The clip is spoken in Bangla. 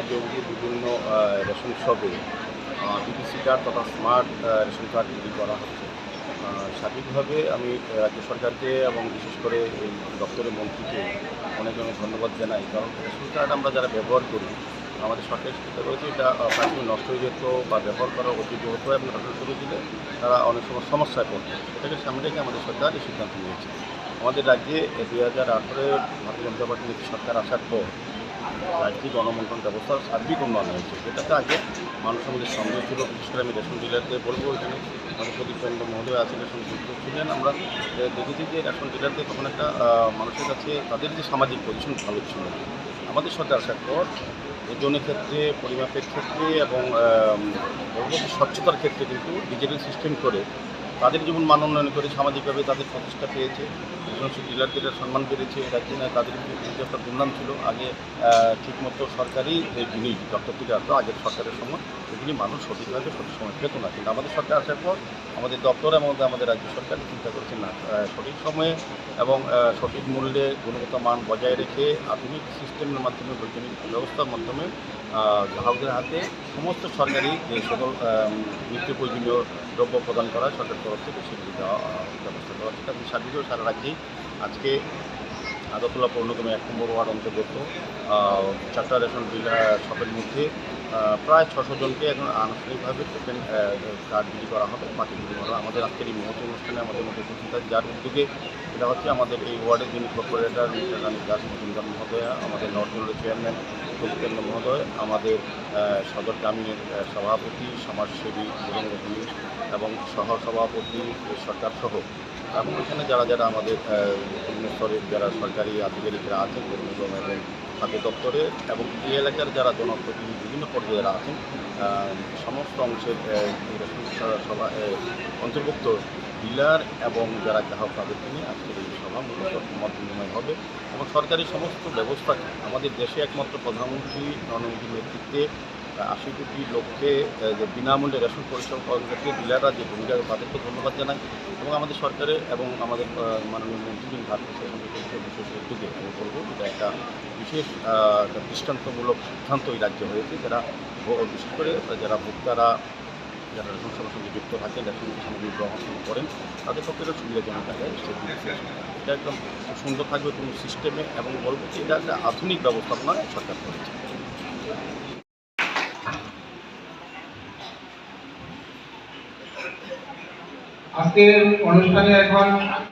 রাজ্যগুলির বিভিন্ন রেশন শপে বিপিসি কার্ড তথা স্মার্ট রেশন কার্ড তৈরি করা হচ্ছে। সার্বিকভাবে আমি রাজ্য সরকারকে এবং বিশেষ করে এই দপ্তরের মন্ত্রীকে অনেক অনেক ধন্যবাদ জানাই। কারণ রেশন কার্ড আমরা যারা ব্যবহার করি, আমাদের সরকারি সিদ্ধান্ত রয়েছে এটা প্রাথমিক নষ্ট হয়ে যেত বা ব্যবহার করা অযোগ্য হতো এবং নষ্ট করে দিলে তারা অনেক সময় সমস্যায় পড়তো। এটাকে সামনে রেখে আমাদের সরকার এই সিদ্ধান্ত নিয়েছে। আমাদের রাজ্যে 2018-এ ভারতীয় জনতা পার্টি নীতি সরকার আসার পর রাজ্যে গণবন্টন ব্যবস্থার সার্বিক উন্নয়ন হয়েছে, যেটাতে আগে মানুষের মধ্যে সন্দেহ ছিল। বিশেষ করে আমি রেশন ডিলারদের বলবো, এখানে আমাদের প্রদীপ চন্দ্র মহোদয় আছেন, রেশন ডিলার ছিলেন। আমরা দেখেছি যে রেশন ডিলারদের তখন একটা মানুষের কাছে তাদের যে সামাজিক পজিশন ভালো ছিল। আমাদের সরকার আসার পর ওজনের ক্ষেত্রে, পরিমাপের ক্ষেত্রে এবং পরবর্তী স্বচ্ছতার ক্ষেত্রে কিন্তু ডিজিটাল সিস্টেম করে তাদের জীবন মান উন্নয়ন করে সামাজিকভাবে তাদের প্রতিষ্ঠা পেয়েছে। সমস্ত ডিলারদের সম্মান বেড়েছে। রাজ্যে না তাদের কিন্তু একটা দুর্নাম ছিল আগে, ঠিকমতো সরকারি যে জিনিস দপ্তর থেকে আসতো আগের সরকারের সময়, এগুলি মানুষ সঠিকভাবে সঠিক সময় পেত না। কিন্তু আমাদের সরকার আসার পর আমাদের দপ্তর এবং আমাদের রাজ্য সরকার চিন্তা করেছে না, সঠিক সময়ে এবং সঠিক মূল্যে গুণগত মান বজায় রেখে আধুনিক সিস্টেমের মাধ্যমে, বৈজ্ঞানিক ব্যবস্থার মাধ্যমে গ্রাহকদের হাতে সমস্ত সরকারি যে সকল নিত্য প্রয়োজনীয় দ্রব্য প্রদান করা সরকারের তরফ থেকে সেগুলি দেওয়া ব্যবস্থা করা হচ্ছে। এবং সার্বিকভাবে সারা রাজ্যেই আজকে আগরতলা পৌর নিগমের 1 নম্বর ওয়ার্ড অন্তর্গত 4টা রেশন ডিলার শপের মধ্যে প্রায় 600 জনকে এখন আনুষ্ঠানিকভাবে টোকেন কার্ড বিলি করা হবে। বাকিগুলি করা আমাদের আজকের এই মহতি অনুষ্ঠানে আমাদের মধ্যে উপস্থিত আছে, যার উদ্যোগে এটা হচ্ছে আমাদের এই ওয়ার্ডের যিনি কর্পোরেটর রানী দাস মজুমদার মহোদয়া, আমাদের নর্থ জোনের চেয়ারম্যান প্রদীপ মহোদয়, আমাদের সদর গ্রামীণের সভাপতি সমাজসেবী বরঙ্গী এবং সহসভাপতি সরকার সহ এবং এখানে যারা যারা আমাদের বিভিন্ন স্তরের যারা সরকারি আধিকারিকরা আছেন নিগম এবং খাদ্য দপ্তরে এবং এই এলাকার যারা জনপ্রতিনিধি বিভিন্ন পর্যায়ে যারা আছেন, সমস্ত অংশের সভা অন্তর্ভুক্ত ডিলার এবং যারা গ্রাহক তাদেরকে নিয়ে আজকের এই সভা মূলত মত বিনিময় হবে। এবং সরকারি সমস্ত ব্যবস্থাকে আমাদের দেশে একমাত্র প্রধানমন্ত্রী নরেন্দ্র মোদীর নেতৃত্বে 80 কোটি লোককে যে বিনামূল্যে রেশন পরিষেবা পাওয়ার ক্ষেত্রে ডিলাররা যে ভূমিকা, তাদেরকে ধন্যবাদ জানাই। এবং আমাদের সরকারের এবং আমাদের মাননীয় মন্ত্রী ভারতীয় বিশেষ উদ্যোগে আমি বলব এটা একটা বিশেষ একটা দৃষ্টান্তমূলক সিদ্ধান্ত এই রাজ্যে হয়েছে। যারা বিশেষ করে যারা ভোক্তারা যারা রেশন সেবার সঙ্গে যুক্ত থাকেন, রেশন সামগ্রী গ্রহণ করেন, তাদের পক্ষে একটা সুবিধাজনক জায়গায় এটা একদম সুন্দর থাকবে কোনো সিস্টেমে। এবং বলব যে এটা একটা আধুনিক ব্যবস্থাপনা সরকার করেছে। আজকের অনুষ্ঠানে এখন